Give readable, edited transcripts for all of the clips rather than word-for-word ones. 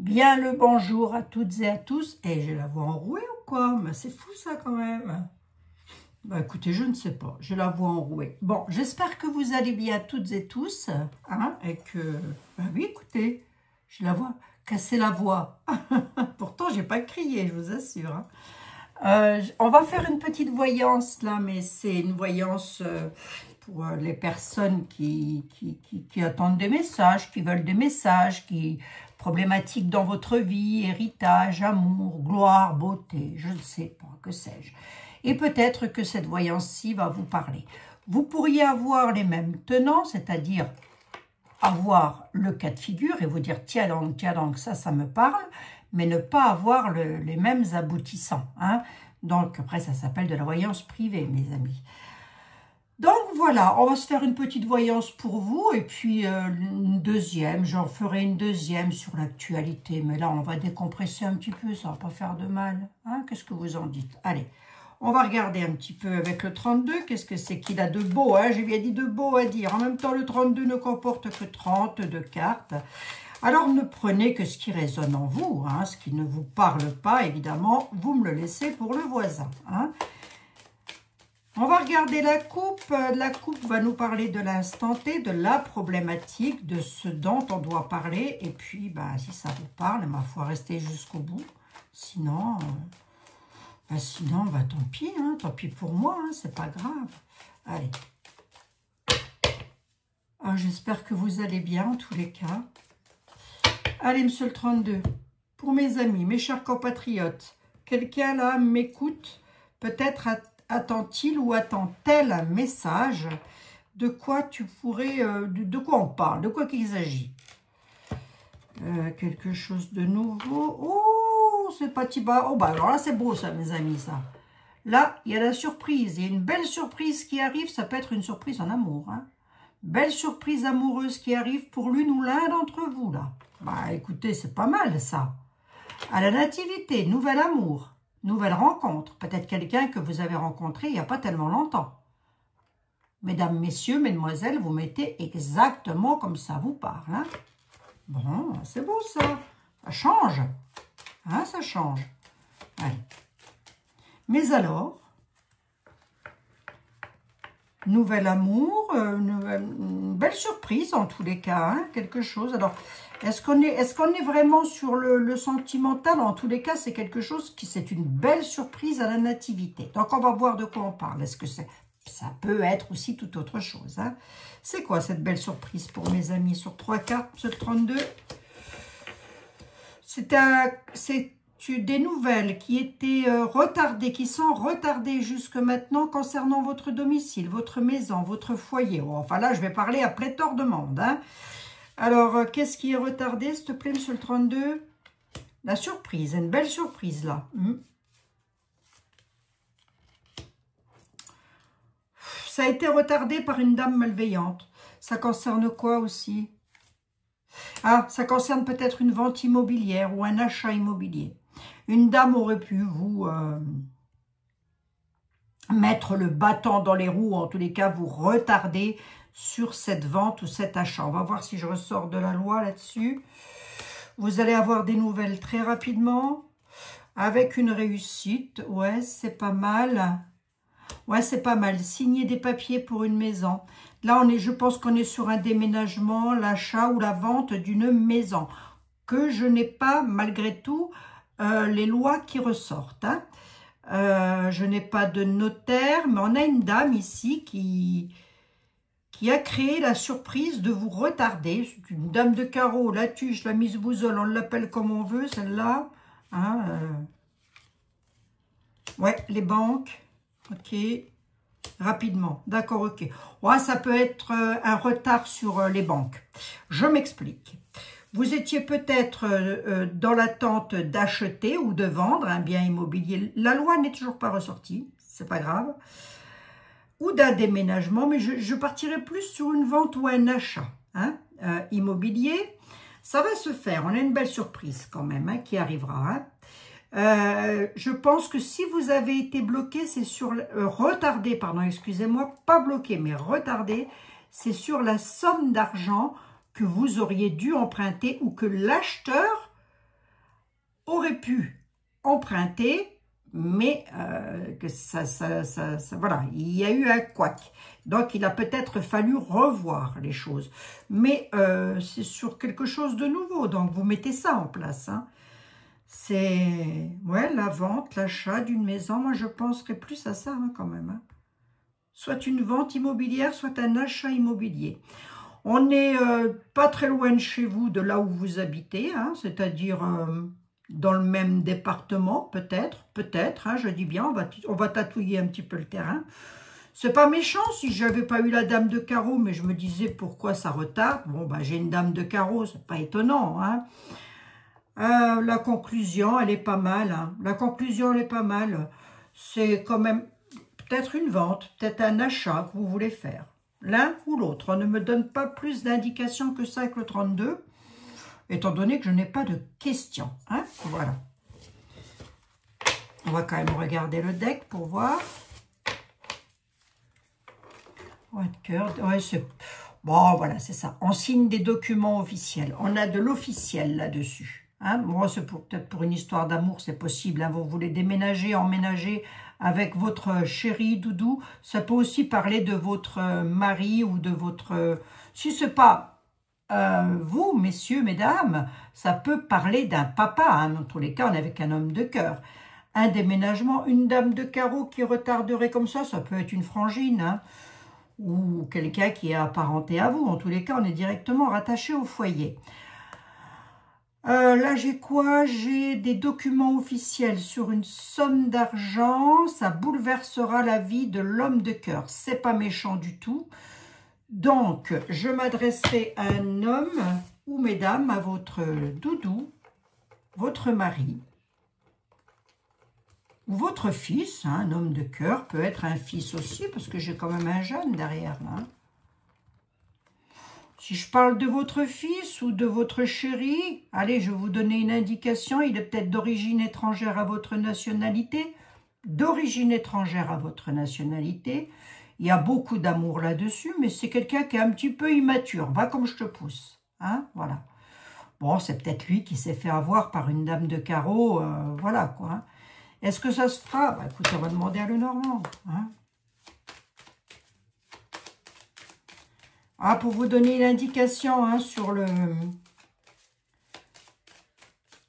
Bien le bonjour à toutes et à tous. Et j'ai la voix enrouée ou quoi? Mais c'est fou ça quand même. Bah écoutez, je ne sais pas. J'ai la voix enrouée. Bon, j'espère que vous allez bien toutes et tous. Hein, et que... Bah oui, écoutez, j'ai la voix... Casser la voix. Pourtant, j'ai pas crié, je vous assure. Hein. On va faire une petite voyance là, mais c'est une voyance... pour les personnes qui attendent des messages, qui veulent des messages, problématiques dans votre vie, héritage, amour, gloire, beauté, je ne sais pas, que sais-je. Et peut-être que cette voyance-ci va vous parler. Vous pourriez avoir les mêmes tenants, c'est-à-dire avoir le cas de figure et vous dire tiens donc, ça me parle, mais ne pas avoir les mêmes aboutissants. Hein. Donc après, ça s'appelle de la voyance privée, mes amis. Donc voilà, on va se faire une petite voyance pour vous et puis une deuxième, j'en ferai une deuxième sur l'actualité. Mais là, on va décompresser un petit peu, ça va pas faire de mal. Hein, qu'est-ce que vous en dites? Allez, on va regarder un petit peu avec le 32. Qu'est-ce que c'est qu'il a de beau? Hein, j'ai bien dit de beau à dire. En même temps, le 32 ne comporte que 32 cartes. Alors, ne prenez que ce qui résonne en vous. Hein, ce qui ne vous parle pas, évidemment, vous me le laissez pour le voisin. Hein. On va regarder la coupe. La coupe va nous parler de l'instant T, de la problématique, de ce dont on doit parler. Et puis, bah, si ça vous parle, ma foi, restez jusqu'au bout. Sinon, bah, tant pis. Hein, tant pis pour moi, hein, c'est pas grave. Allez. Ah, j'espère que vous allez bien, en tous les cas. Allez, monsieur le 32. Pour mes amis, mes chers compatriotes, quelqu'un là m'écoute, peut-être attend-il ou attend-elle un message? De quoi tu pourrais... de quoi on parle? De quoi qu'il s'agit? Quelque chose de nouveau. Oh, c'est pas Tiba. Oh, bah alors là, c'est beau ça, mes amis, ça. Là, il y a la surprise. Il y a une belle surprise qui arrive. Ça peut être une surprise en amour. Hein. Belle surprise amoureuse qui arrive pour l'une ou l'un d'entre vous, là. Bah, écoutez, c'est pas mal, ça. À la nativité, nouvel amour. Nouvelle rencontre, peut-être quelqu'un que vous avez rencontré il n'y a pas tellement longtemps. Mesdames, messieurs, mesdemoiselles, vous mettez exactement comme ça vous parle. Hein? Bon, c'est beau ça. Ça change. Hein, ça change. Allez. Mais alors, nouvel amour, une belle surprise en tous les cas. Hein, quelque chose. Alors, est-ce qu'on est vraiment sur le sentimental? En tous les cas, c'est quelque chose c'est une belle surprise à la nativité. Donc, on va voir de quoi on parle. Est-ce que ça peut être aussi tout autre chose? Hein? C'est quoi cette belle surprise pour mes amis sur 3 cartes, sur le 32? C'est des nouvelles qui étaient retardées, qui sont retardées jusque maintenant concernant votre domicile, votre maison, votre foyer. Oh, enfin là, je vais parler à pléthore de monde. Hein? Alors, qu'est-ce qui est retardé, s'il te plaît, monsieur le 32? La surprise, une belle surprise, là. Ça a été retardé par une dame malveillante. Ça concerne quoi aussi? Ah, ça concerne peut-être une vente immobilière ou un achat immobilier. Une dame aurait pu vous mettre le bâton dans les roues, en tous les cas, vous retarder sur cette vente ou cet achat. On va voir si je ressors de la loi là-dessus. Vous allez avoir des nouvelles très rapidement, avec une réussite. Ouais, c'est pas mal. Ouais, c'est pas mal. Signer des papiers pour une maison. Là, je pense qu'on est sur un déménagement, l'achat ou la vente d'une maison. Que je n'ai pas, malgré tout, les lois qui ressortent. Hein. Je n'ai pas de notaire, mais on a une dame ici qui a créé la surprise de vous retarder. C'est une dame de carreau, la tuche, la mise boussole, on l'appelle comme on veut, celle-là. Hein, ouais, les banques. Ok. Rapidement. D'accord, ok. Ouais, ça peut être un retard sur les banques. Je m'explique. Vous étiez peut-être dans l'attente d'acheter ou de vendre un bien immobilier. La loi n'est toujours pas ressortie. C'est pas grave. Ou d'un déménagement, mais je partirai plus sur une vente ou un achat hein, immobilier. Ça va se faire, on a une belle surprise quand même hein, qui arrivera. Hein. Je pense que si vous avez été bloqué, c'est sur... retardé, pardon, excusez-moi, pas bloqué, mais retardé, c'est sur la somme d'argent que vous auriez dû emprunter ou que l'acheteur aurait pu emprunter, mais que voilà, il y a eu un couac. Donc, il a peut-être fallu revoir les choses. Mais c'est sur quelque chose de nouveau, donc vous mettez ça en place. Hein. C'est ouais, la vente, l'achat d'une maison. Moi, je penserais plus à ça hein, quand même. Hein. Soit une vente immobilière, soit un achat immobilier. On n'est pas très loin de chez vous, de là où vous habitez, hein, c'est-à-dire dans le même département, peut-être, hein, je dis bien, on va tatouiller un petit peu le terrain. C'est pas méchant si j'avais pas eu la dame de carreau, mais je me disais pourquoi ça retarde. Bon, bah, j'ai une dame de carreau, c'est pas étonnant. Hein. La conclusion, elle est pas mal. Hein. La conclusion, elle est pas mal. C'est quand même peut-être une vente, peut-être un achat que vous voulez faire. L'un ou l'autre. On ne me donne pas plus d'indications que ça avec le 32, étant donné que je n'ai pas de questions. Hein. Voilà. On va quand même regarder le deck pour voir. Ouais, de cœur. Ouais, c'est... Bon, voilà, c'est ça. On signe des documents officiels. On a de l'officiel là-dessus. Hein. Moi, c'est peut-être pour une histoire d'amour, c'est possible. Hein. Vous voulez déménager, emménager avec votre chéri, doudou. Ça peut aussi parler de votre mari ou de votre... Si ce n'est pas vous, messieurs, mesdames, ça peut parler d'un papa. Hein. Dans tous les cas, on est avec un homme de cœur. Un déménagement, une dame de carreau qui retarderait comme ça peut être une frangine, hein. Ou quelqu'un qui est apparenté à vous. En tous les cas, on est directement rattaché au foyer. Là, j'ai quoi? J'ai des documents officiels sur une somme d'argent. Ça bouleversera la vie de l'homme de cœur. C'est pas méchant du tout. Donc, je m'adresserai à un homme ou mesdames, à votre doudou, votre mari, ou votre fils, hein, un homme de cœur, peut être un fils aussi, parce que j'ai quand même un jeune derrière là. Hein. Si je parle de votre fils ou de votre chéri, allez, je vais vous donner une indication, il est peut-être d'origine étrangère à votre nationalité, d'origine étrangère à votre nationalité. Il y a beaucoup d'amour là-dessus, mais c'est quelqu'un qui est un petit peu immature. Va comme je te pousse, hein, voilà. Bon, c'est peut-être lui qui s'est fait avoir par une dame de carreau, voilà quoi. Hein. Est-ce que ça se fera? Bah, écoute, on va demander à Lenormand. Hein. Ah, pour vous donner l'indication hein, sur le...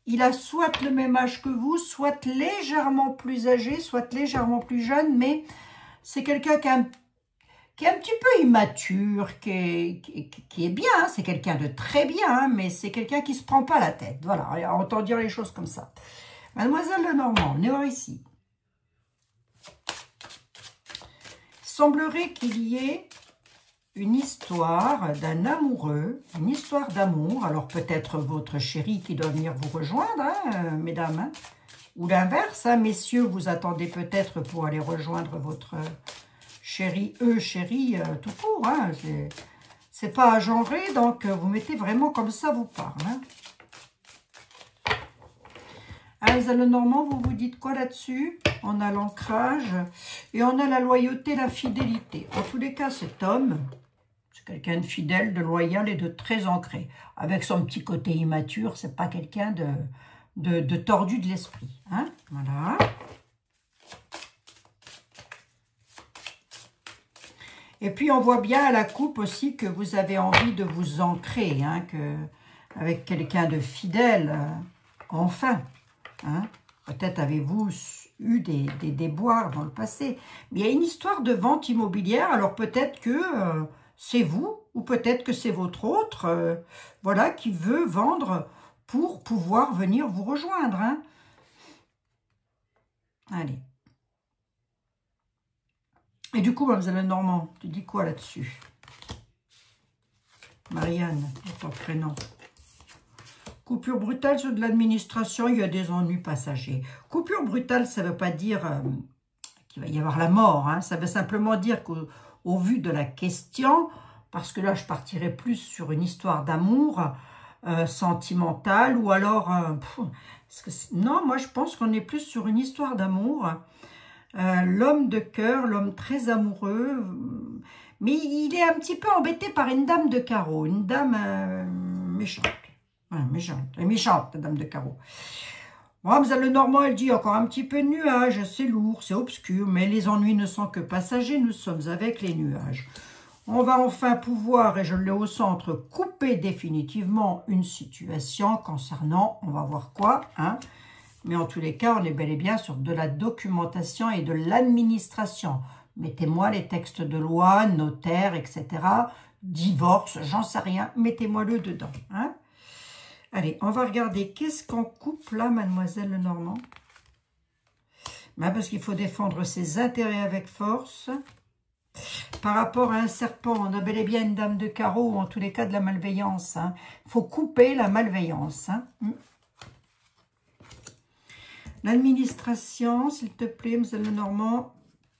Il a soit le même âge que vous, soit légèrement plus âgé, soit légèrement plus jeune, mais c'est quelqu'un qui est un petit peu immature, qui est bien, hein. C'est quelqu'un de très bien, hein, mais c'est quelqu'un qui ne se prend pas la tête. Voilà, autant dire les choses comme ça. Mademoiselle Lenormand, venez voir ici. Il semblerait qu'il y ait une histoire d'un amoureux, une histoire d'amour. Alors peut-être votre chéri qui doit venir vous rejoindre, hein, mesdames. Hein, ou l'inverse, hein, messieurs, vous attendez peut-être pour aller rejoindre votre chéri, chéri, tout court. Hein, c'est pas agenré, donc vous mettez vraiment comme ça vous parle. Hein. Mademoiselle Lenormand, vous vous dites quoi là-dessus? On a l'ancrage et on a la loyauté, la fidélité. En tous les cas, cet homme, c'est quelqu'un de fidèle, de loyal et de très ancré. Avec son petit côté immature, c'est pas quelqu'un de tordu de l'esprit. Hein, voilà. Et puis, on voit bien à la coupe aussi que vous avez envie de vous ancrer, hein, avec quelqu'un de fidèle, enfin. Hein? Peut-être avez-vous eu des déboires dans le passé. Mais il y a une histoire de vente immobilière, alors peut-être que c'est vous, ou peut-être que c'est votre autre, voilà, qui veut vendre pour pouvoir venir vous rejoindre. Hein? Allez. Et du coup, Mademoiselle Lenormand, tu dis quoi là-dessus? Marianne, ton prénom. Coupure brutale sur de l'administration, il y a des ennuis passagers. Coupure brutale, ça ne veut pas dire qu'il va y avoir la mort. Hein. Ça veut simplement dire qu'au vu de la question, parce que là, je partirais plus sur une histoire d'amour sentimentale, ou alors... non, moi, je pense qu'on est plus sur une histoire d'amour. L'homme de cœur, l'homme très amoureux, mais il est un petit peu embêté par une dame de carreau, une dame méchante. Ouais, méchante, la dame de carreau. Mademoiselle Lenormand, elle dit encore un petit peu de nuages, c'est lourd, c'est obscur, mais les ennuis ne sont que passagers, nous sommes avec les nuages. On va enfin pouvoir, et je l'ai au centre, couper définitivement une situation concernant, on va voir quoi, hein. Mais en tous les cas, on est bel et bien sur de la documentation et de l'administration. Mettez-moi les textes de loi, notaire, etc., divorce, j'en sais rien, mettez-moi-le dedans, hein. Allez, on va regarder, qu'est-ce qu'on coupe là, mademoiselle Lenormand? Ben, parce qu'il faut défendre ses intérêts avec force. Par rapport à un serpent, on a bel et bien une dame de carreau, ou en tous les cas de la malveillance. Hein. Il faut couper la malveillance. Hein. L'administration, s'il te plaît, mademoiselle Lenormand.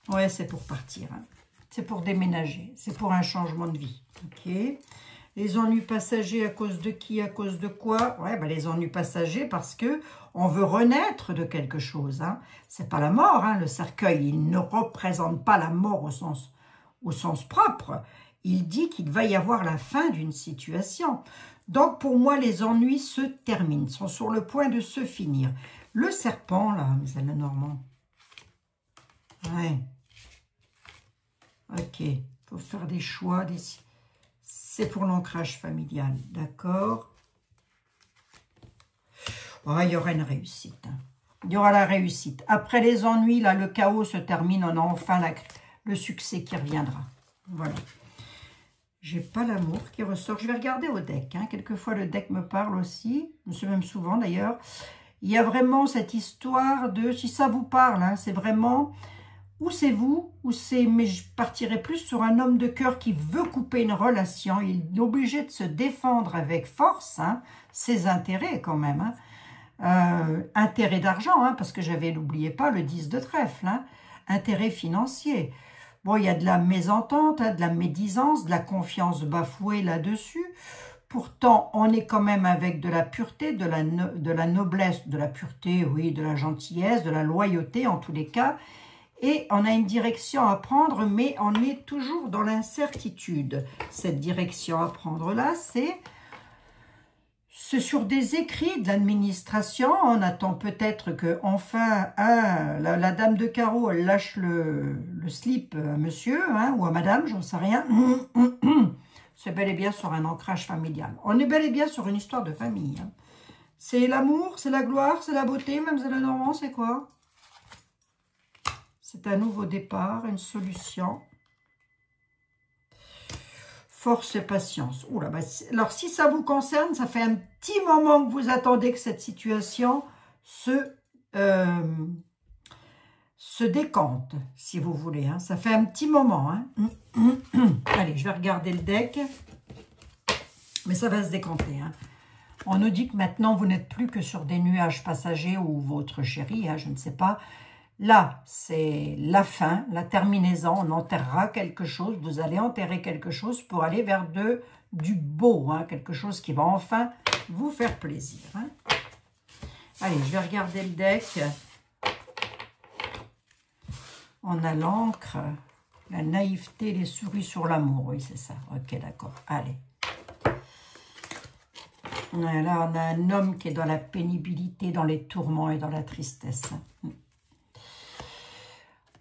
Ouais, c'est pour partir. Hein. C'est pour déménager. C'est pour un changement de vie. Ok. Les ennuis passagers, à cause de qui, à cause de quoi? Ouais, ben les ennuis passagers parce que on veut renaître de quelque chose. Hein. C'est pas la mort, hein. Le cercueil, il ne représente pas la mort au sens propre. Il dit qu'il va y avoir la fin d'une situation. Donc, pour moi, les ennuis se terminent, sont sur le point de se finir. Le serpent, là, mademoiselle Lenormand. Ouais. Ok, il faut faire des choix, c'est pour l'ancrage familial, d'accord. Oh, il y aura une réussite. Hein. Il y aura la réussite. Après les ennuis, là, le chaos se termine. On a enfin le succès qui reviendra. Voilà. J'ai pas l'amour qui ressort. Je vais regarder au deck. Hein. Quelquefois, le deck me parle aussi. C'est même souvent, d'ailleurs. Il y a vraiment cette histoire de... Si ça vous parle, hein, c'est vraiment... Ou c'est vous, ou c'est... Mais je partirais plus sur un homme de cœur qui veut couper une relation. Il est obligé de se défendre avec force, hein, ses intérêts quand même. Hein. Intérêt d'argent, hein, parce que j'avais, n'oubliez pas, le 10 de trèfle. Hein, intérêt financier. Bon, il y a de la mésentente, hein, de la médisance, de la confiance bafouée là-dessus. Pourtant, on est quand même avec de la pureté, de la noblesse, de la pureté, oui, de la gentillesse, de la loyauté en tous les cas. Et on a une direction à prendre, mais on est toujours dans l'incertitude. Cette direction à prendre là, c'est sur des écrits de l'administration. On attend peut-être que enfin la dame de carreau elle lâche le slip à monsieur, hein, ou à madame, j'en sais rien. C'est bel et bien sur un ancrage familial. On est bel et bien sur une histoire de famille. Hein. C'est l'amour, c'est la gloire, c'est la beauté, mademoiselle Lenormand, c'est quoi? C'est un nouveau départ, une solution. Force et patience. Oula, bah, alors, si ça vous concerne, ça fait un petit moment que vous attendez que cette situation se décante, si vous voulez. Hein. Ça fait un petit moment. Hein. Allez, je vais regarder le deck. Mais ça va se décanter. Hein. On nous dit que maintenant, vous n'êtes plus que sur des nuages passagers ou votre chéri, hein, je ne sais pas. Là, c'est la fin, la terminaison, on enterrera quelque chose, vous allez enterrer quelque chose pour aller vers du beau, hein, quelque chose qui va enfin vous faire plaisir. Hein. Allez, je vais regarder le deck. On a l'encre, la naïveté, les souris sur l'amour, oui c'est ça, ok d'accord, allez. Là, on a un homme qui est dans la pénibilité, dans les tourments et dans la tristesse.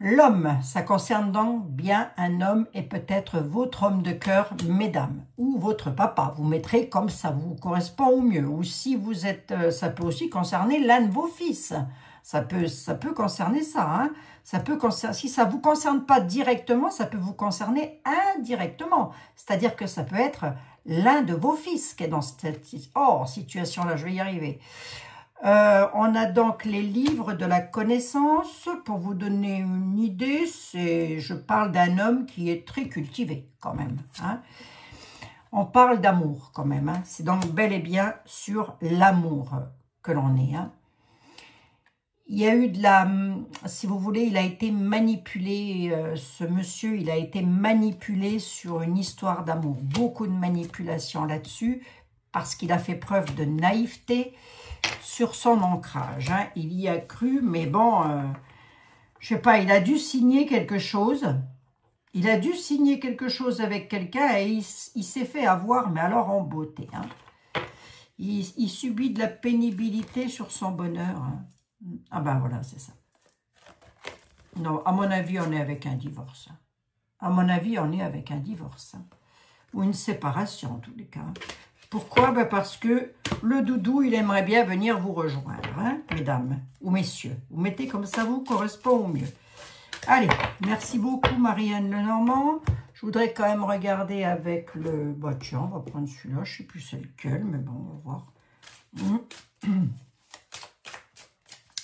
L'homme, ça concerne donc bien un homme et peut-être votre homme de cœur, mesdames, ou votre papa. Vous mettrez comme ça vous correspond au mieux. Ou si vous êtes, ça peut aussi concerner l'un de vos fils. Ça peut concerner ça. Hein. Ça peut concerner, si ça ne vous concerne pas directement, ça peut vous concerner indirectement. C'est-à-dire que ça peut être l'un de vos fils qui est dans cette situation-là. Je vais y arriver. On a donc les livres de la connaissance. Pour vous donner une idée, je parle d'un homme qui est très cultivé quand même. Hein. On parle d'amour quand même. Hein. C'est donc bel et bien sur l'amour que l'on est. Hein. Il y a eu si vous voulez, il a été manipulé, ce monsieur, il a été manipulé sur une histoire d'amour. Beaucoup de manipulation là-dessus parce qu'il a fait preuve de naïveté sur son ancrage. Hein. Il y a cru, mais bon, je sais pas, il a dû signer quelque chose. Il a dû signer quelque chose avec quelqu'un et il s'est fait avoir, mais alors en beauté. Hein. Il subit de la pénibilité sur son bonheur. Hein. Ah ben voilà, c'est ça. Non, à mon avis, on est avec un divorce. À mon avis, on est avec un divorce. Ou une séparation, en tous les cas. Pourquoi? Ben parce que le doudou, il aimerait bien venir vous rejoindre, hein, mesdames ou messieurs. Vous mettez comme ça vous correspond au mieux. Allez, merci beaucoup Marianne Lenormand. Je voudrais quand même regarder avec le... Bah tiens, on va prendre celui-là. Je ne sais plus c'est lequel, mais bon, on va voir.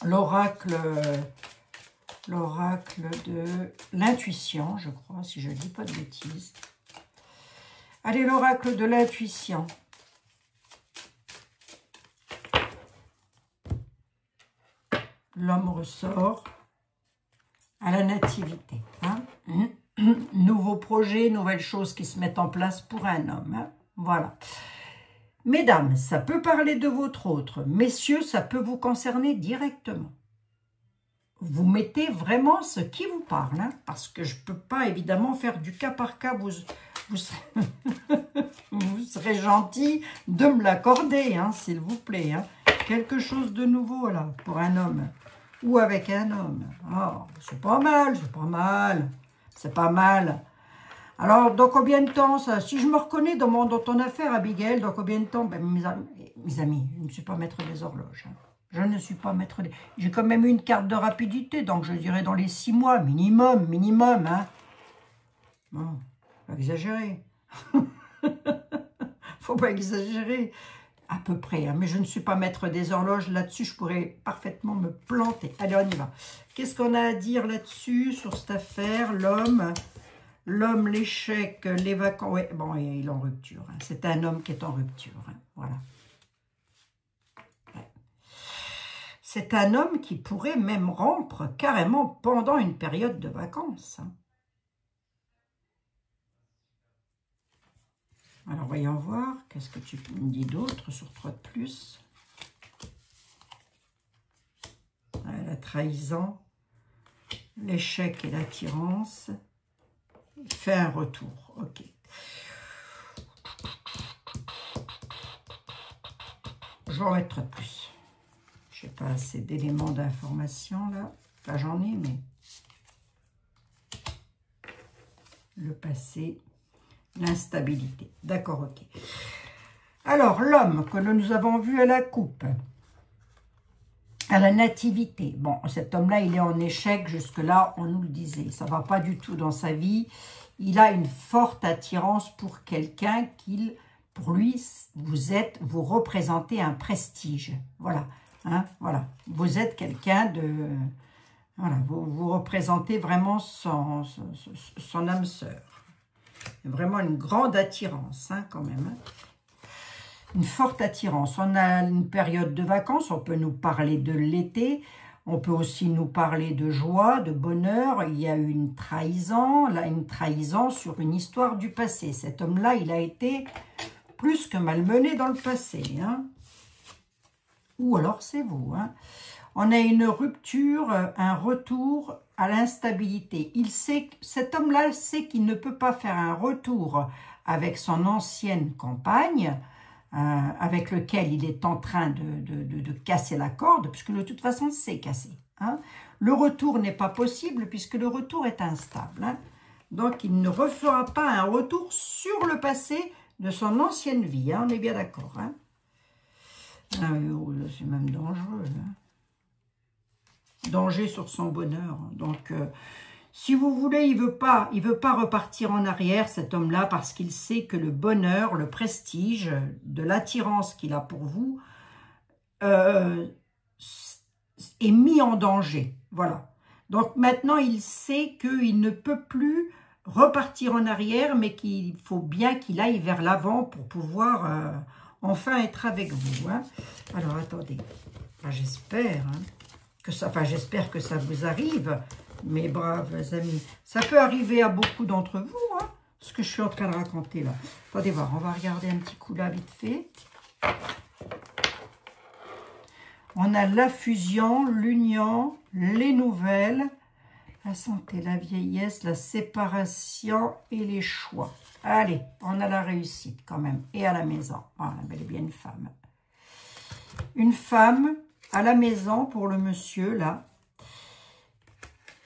L'oracle de l'intuition, je crois, si je ne dis pas de bêtises. Allez, l'oracle de l'intuition. L'homme ressort à la nativité. Hein? Nouveaux projets, nouvelles choses qui se mettent en place pour un homme. Hein? Voilà. Mesdames, ça peut parler de votre autre. Messieurs, ça peut vous concerner directement. Vous mettez vraiment ce qui vous parle. Hein? Parce que je ne peux pas évidemment faire du cas par cas. Vous serez gentil de me l'accorder, hein, s'il vous plaît. Hein? Quelque chose de nouveau là pour un homme. Ou avec un homme. Oh, c'est pas mal, c'est pas mal. C'est pas mal. Alors, dans combien de temps, ça? Si je me reconnais dans ton affaire, Abigail, dans combien de temps? Ben, mes amis, je ne suis pas maître des horloges. Hein. Je ne suis pas maître des... J'ai quand même une carte de rapidité, donc je dirais dans les 6 mois, minimum. Hein. Bon, faut pas exagérer. Faut pas exagérer. À peu près, hein, mais je ne suis pas maître des horloges. Là-dessus, je pourrais parfaitement me planter. Allez, on y va. Qu'est-ce qu'on a à dire là-dessus, sur cette affaire? L'homme, l'échec, les vacances. Ouais, bon, il est en rupture. Hein. C'est un homme qui est en rupture. Hein. Voilà. Ouais. C'est un homme qui pourrait même rompre carrément pendant une période de vacances. Hein. Alors, voyons voir, qu'est-ce que tu me dis d'autre sur 3 de plus? La trahison, l'échec et l'attirance. Il fait un retour, ok. Je vais en mettre 3 de plus. Je n'ai pas assez d'éléments d'information là. Là, j'en ai, mais... Le passé... L'instabilité. D'accord, ok. Alors, l'homme que nous avons vu à la coupe, à la nativité. Bon, cet homme-là, il est en échec. Jusque-là, on nous le disait. Ça ne va pas du tout dans sa vie. Il a une forte attirance pour quelqu'un qu'il, pour lui, vous représentez un prestige. Voilà. Hein, voilà. Vous êtes quelqu'un de... Voilà, vous représentez vraiment son âme sœur. Vraiment une grande attirance, hein, quand même. Hein. Une forte attirance. On a une période de vacances, on peut nous parler de l'été, on peut aussi nous parler de joie, de bonheur. Il y a eu une trahison, là, une trahison sur une histoire du passé. Cet homme-là, il a été plus que malmené dans le passé. Hein. Ou alors c'est vous. Hein. On a une rupture, un retour à l'instabilité. Cet homme-là sait qu'il ne peut pas faire un retour avec son ancienne compagne, avec lequel il est en train de casser la corde, puisque de toute façon, c'est cassé. Hein. Le retour n'est pas possible, puisque le retour est instable. Hein. Donc, il ne refera pas un retour sur le passé de son ancienne vie. Hein. On est bien d'accord. Hein. Ah, oh, c'est même dangereux. Hein. Danger sur son bonheur. Donc, si vous voulez, il veut pas repartir en arrière, cet homme-là, parce qu'il sait que le bonheur, le prestige, de l'attirance qu'il a pour vous, est mis en danger. Voilà. Donc, maintenant, il sait qu'il ne peut plus repartir en arrière, mais qu'il faut bien qu'il aille vers l'avant pour pouvoir enfin être avec vous. Hein. Alors, attendez. J'espère... Hein. J'espère que ça vous arrive, mes braves amis. Ça peut arriver à beaucoup d'entre vous, hein, ce que je suis en train de raconter là. Attendez voir, on va regarder un petit coup là, vite fait. On a la fusion, l'union, les nouvelles, la santé, la vieillesse, la séparation et les choix. Allez, on a la réussite quand même. Et à la maison. Voilà, bel et bien une femme. Une femme à la maison pour le monsieur, là.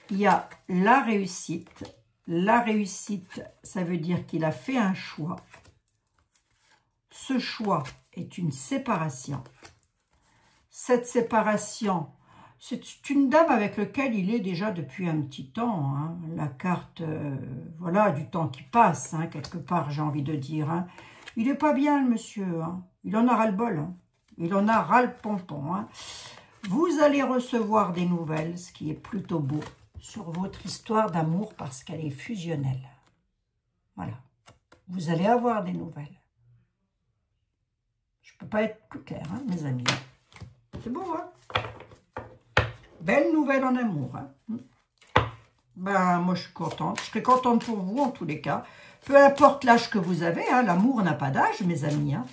Il y a la réussite. La réussite, ça veut dire qu'il a fait un choix. Ce choix est une séparation. Cette séparation, c'est une dame avec laquelle il est déjà depuis un petit temps. Hein. La carte, voilà, du temps qui passe, hein, quelque part, j'ai envie de dire. Hein. Il n'est pas bien, le monsieur. Hein. Il en a ras-le-bol. Hein. Il en a ras-le-pompon. Hein. Vous allez recevoir des nouvelles, ce qui est plutôt beau, sur votre histoire d'amour parce qu'elle est fusionnelle. Voilà. Vous allez avoir des nouvelles. Je ne peux pas être plus clair, hein, mes amis. C'est beau, hein? Belle nouvelle en amour. Hein? Ben, moi, je suis contente. Je serai contente pour vous, en tous les cas. Peu importe l'âge que vous avez, hein, l'amour n'a pas d'âge, mes amis. Hein.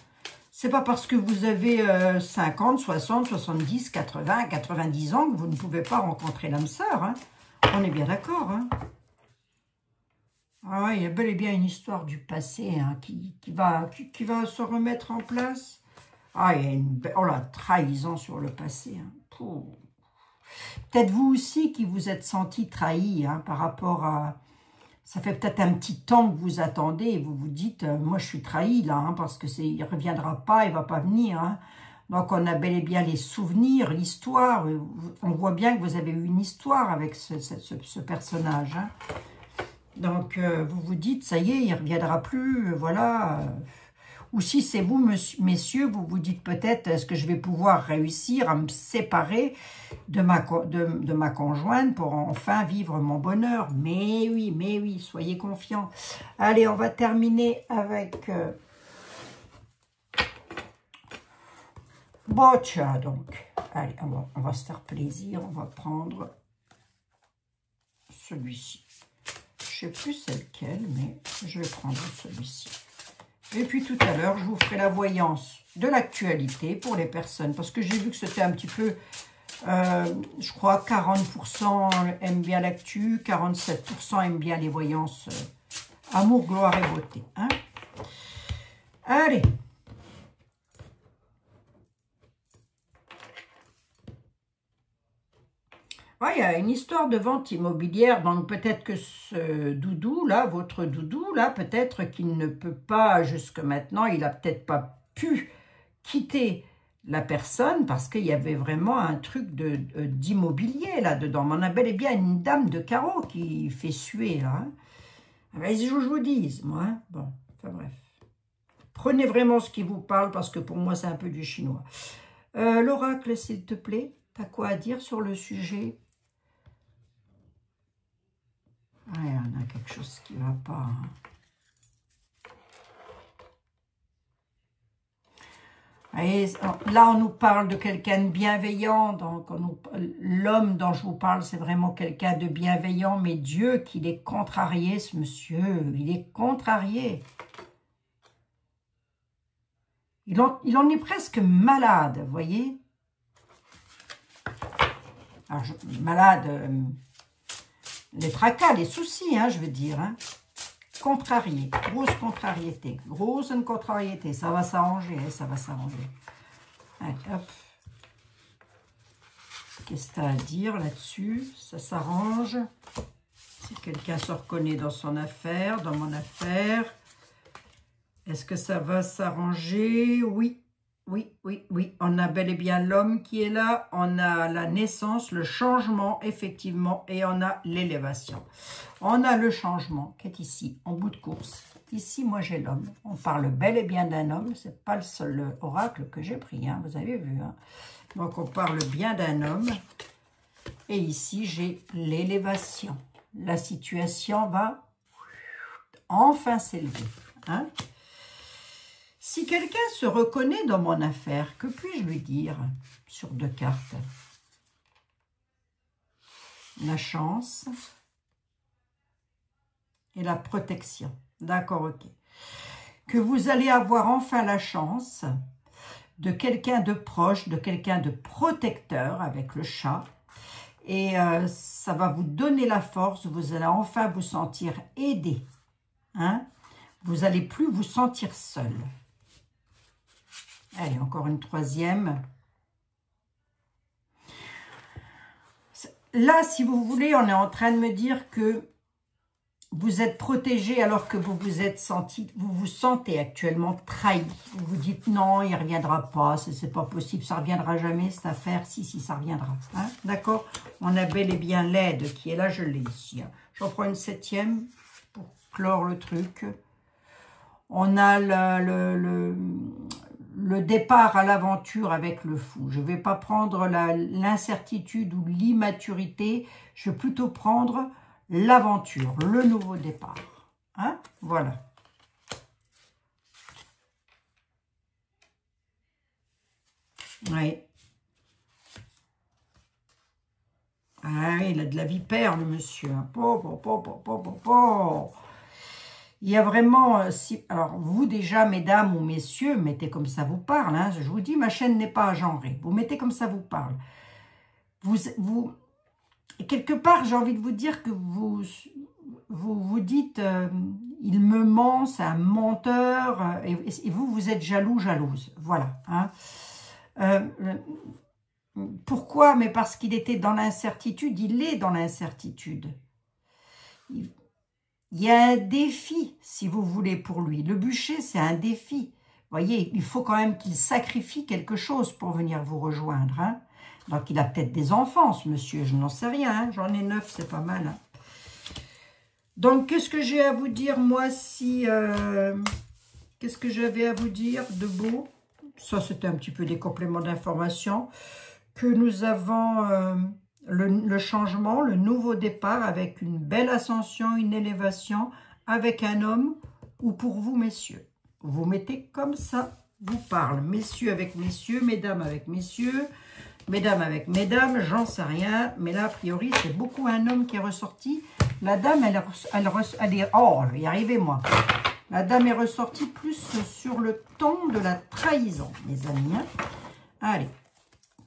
C'est pas parce que vous avez 50, 60, 70, 80, 90 ans que vous ne pouvez pas rencontrer l'âme sœur. Hein. On est bien d'accord. Hein. Ah ouais, il y a bel et bien une histoire du passé hein, qui va se remettre en place. Ah, il y a une trahison sur le passé. Hein. Peut-être vous aussi qui vous êtes senti trahi hein, par rapport à... Ça fait peut-être un petit temps que vous attendez et vous vous dites, moi je suis trahi là, hein, parce que il ne reviendra pas, il ne va pas venir. Hein. Donc on a bel et bien les souvenirs, l'histoire. On voit bien que vous avez eu une histoire avec ce personnage. Hein. Donc vous vous dites, ça y est, il ne reviendra plus, voilà. Ou si c'est vous, messieurs, vous vous dites peut-être, est-ce que je vais pouvoir réussir à me séparer de ma conjointe pour enfin vivre mon bonheur? Mais oui, soyez confiants. Allez, on va terminer avec... Boccia, donc. Allez, on va se faire plaisir, on va prendre celui-ci. Je ne sais plus c'est lequel, mais je vais prendre celui-ci. Et puis tout à l'heure, je vous ferai la voyance de l'actualité pour les personnes. Parce que j'ai vu que c'était un petit peu, je crois, 40% aiment bien l'actu, 47% aiment bien les voyances amour, gloire et beauté. Hein. Allez. Ouais, il y a une histoire de vente immobilière, donc peut-être que ce doudou, là, votre doudou, là, peut-être qu'il ne peut pas, jusque maintenant, il n'a peut-être pas pu quitter la personne parce qu'il y avait vraiment un truc d'immobilier là-dedans. On a bel et bien une dame de carreau qui fait suer, là. Hein. Vas-y, je vous dise, moi. Hein. Bon, enfin bref. Prenez vraiment ce qui vous parle parce que pour moi, c'est un peu du chinois. L'oracle, s'il te plaît, t'as quoi à dire sur le sujet? Ah, il y en a quelque chose qui ne va pas. Hein. Et là, on nous parle de quelqu'un de bienveillant. Donc, l'homme dont je vous parle, c'est vraiment quelqu'un de bienveillant. Mais Dieu, qu'il est contrarié, ce monsieur. Il est contrarié. Il en est presque malade, vous voyez. Alors, malade... les tracas, les soucis, hein, je veux dire. Hein. Contrarié, grosse contrariété. Grosse contrariété. Ça va s'arranger, hein, ça va s'arranger. Allez, hop. Qu'est-ce que tu as à dire là-dessus? Ça s'arrange. Si quelqu'un se reconnaît dans son affaire, dans mon affaire. Est-ce que ça va s'arranger? Oui. Oui. On a bel et bien l'homme qui est là. On a la naissance, le changement, effectivement. Et on a l'élévation. On a le changement qui est ici, en bout de course. Ici, moi, j'ai l'homme. On parle bel et bien d'un homme. Ce n'est pas le seul oracle que j'ai pris. Hein, vous avez vu. Hein. Donc, on parle bien d'un homme. Et ici, j'ai l'élévation. La situation va enfin s'élever. Hein. Si quelqu'un se reconnaît dans mon affaire, que puis-je lui dire sur 2 cartes? La chance et la protection. D'accord, ok. Que vous allez avoir enfin la chance de quelqu'un de proche, de quelqu'un de protecteur avec le chat. Et ça va vous donner la force, vous allez enfin vous sentir aidé. Hein? Vous n'allez plus vous sentir seul. Allez, encore une 3e. là, si vous voulez, on est en train de me dire que vous êtes protégé alors que vous vous sentez actuellement trahi. Vous vous dites non, il ne reviendra pas, c'est pas possible, ça ne reviendra jamais cette affaire. Si, ça reviendra. Hein? D'accord? On a bel et bien l'aide qui est là, je l'ai ici. Hein. J'en prends une 7e pour clore le truc. On a le départ à l'aventure avec le fou. Je ne vais pas prendre l'incertitude ou l'immaturité, je vais plutôt prendre l'aventure, le nouveau départ. Hein? Voilà. Oui. Ah, il a de la vipère, le monsieur. Il y a vraiment... alors, vous déjà, mesdames ou messieurs, mettez comme ça vous parle. Hein, je vous dis, ma chaîne n'est pas agenrée. Vous mettez comme ça vous parle. Quelque part, j'ai envie de vous dire que vous dites, il me ment, c'est un menteur, et vous êtes jaloux, jalouse. Voilà. Hein. Pourquoi? Mais parce qu'il était dans l'incertitude, il est dans l'incertitude. Il y a un défi, si vous voulez, pour lui. Le bûcher, c'est un défi. Vous voyez, il faut quand même qu'il sacrifie quelque chose pour venir vous rejoindre. Hein. Donc, il a peut-être des enfants, ce monsieur, je n'en sais rien. Hein. J'en ai 9, c'est pas mal. Hein. Donc, qu'est-ce que j'ai à vous dire, moi, si... qu'est-ce que j'avais à vous dire de beau? Ça, c'était un petit peu des compléments d'information. Que nous avons le changement, le nouveau départ avec une belle ascension, une élévation, avec un homme, ou pour vous, messieurs. Vous mettez comme ça, vous parle. Messieurs avec messieurs, mesdames avec messieurs, mesdames avec mesdames, j'en sais rien. Mais là, a priori, c'est beaucoup un homme qui est ressorti. La dame, elle est... Oh, je vais y arriver, moi. La dame est ressortie plus sur le ton de la trahison, mes amis. Hein. Allez.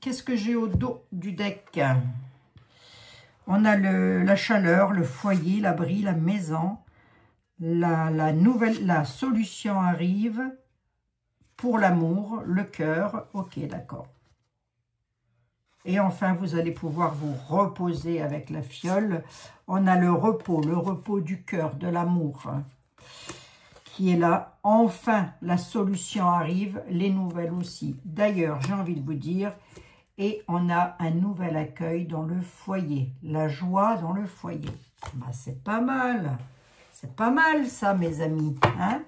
Qu'est-ce que j'ai au dos du deck? On a la chaleur, le foyer, l'abri, la maison. La solution arrive pour l'amour, le cœur. Ok, d'accord. Et enfin, vous allez pouvoir vous reposer avec la fiole. On a le repos du cœur, de l'amour qui est là. Enfin, la solution arrive, les nouvelles aussi. D'ailleurs, j'ai envie de vous dire... Et on a un nouvel accueil dans le foyer. La joie dans le foyer. Bah, c'est pas mal. C'est pas mal ça, mes amis. Hein?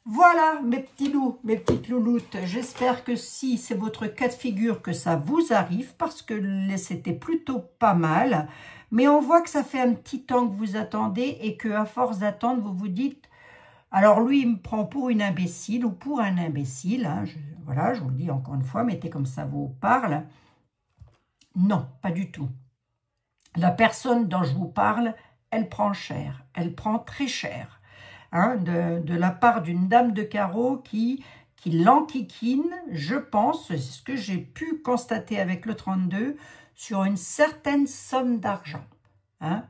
Voilà, mes petits loups, mes petites louloutes. J'espère que si c'est votre cas de figure, que ça vous arrive. Parce que c'était plutôt pas mal. Mais on voit que ça fait un petit temps que vous attendez. Et qu'à force d'attendre, vous vous dites... Alors lui, il me prend pour une imbécile ou pour un imbécile. Hein. Voilà, je vous le dis encore une fois, mettez comme ça vous parle. Non, pas du tout. La personne dont je vous parle, elle prend cher. Elle prend très cher. Hein, de la part d'une dame de carreau qui l'enquiquine, je pense, c'est ce que j'ai pu constater avec le 32, sur une certaine somme d'argent. Hein.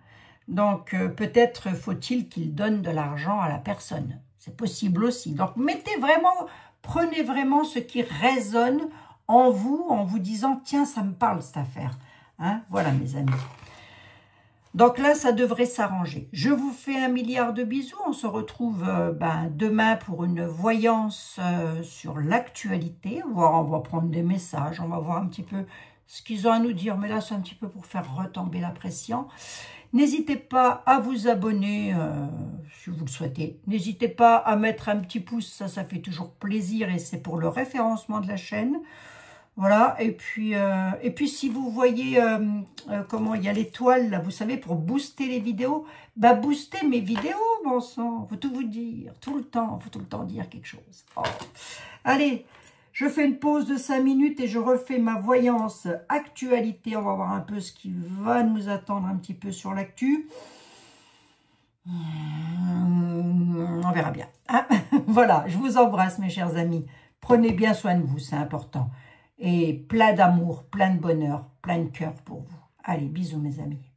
Donc, peut-être faut-il qu'il donne de l'argent à la personne. C'est possible aussi. Donc, prenez vraiment ce qui résonne en vous disant, tiens, ça me parle cette affaire. Hein? Voilà, mes amis. Donc là, ça devrait s'arranger. Je vous fais 1 milliard de bisous. On se retrouve demain pour une voyance sur l'actualité. On va prendre des messages, on va voir un petit peu ce qu'ils ont à nous dire. Mais là, c'est un petit peu pour faire retomber la pression. N'hésitez pas à vous abonner si vous le souhaitez. N'hésitez pas à mettre un petit pouce, ça fait toujours plaisir et c'est pour le référencement de la chaîne. Voilà, et puis si vous voyez comment il y a l'étoile, là, vous savez, pour booster les vidéos, bah boostez mes vidéos, bon sang, faut tout vous dire, tout le temps, faut tout le temps dire quelque chose. Oh. Allez, je fais une pause de 5 minutes et je refais ma voyance actualité. On va voir un peu ce qui va nous attendre un petit peu sur l'actu. On verra bien. Hein. Voilà, je vous embrasse mes chers amis. Prenez bien soin de vous, c'est important. Et plein d'amour, plein de bonheur, plein de cœur pour vous. Allez, bisous mes amis.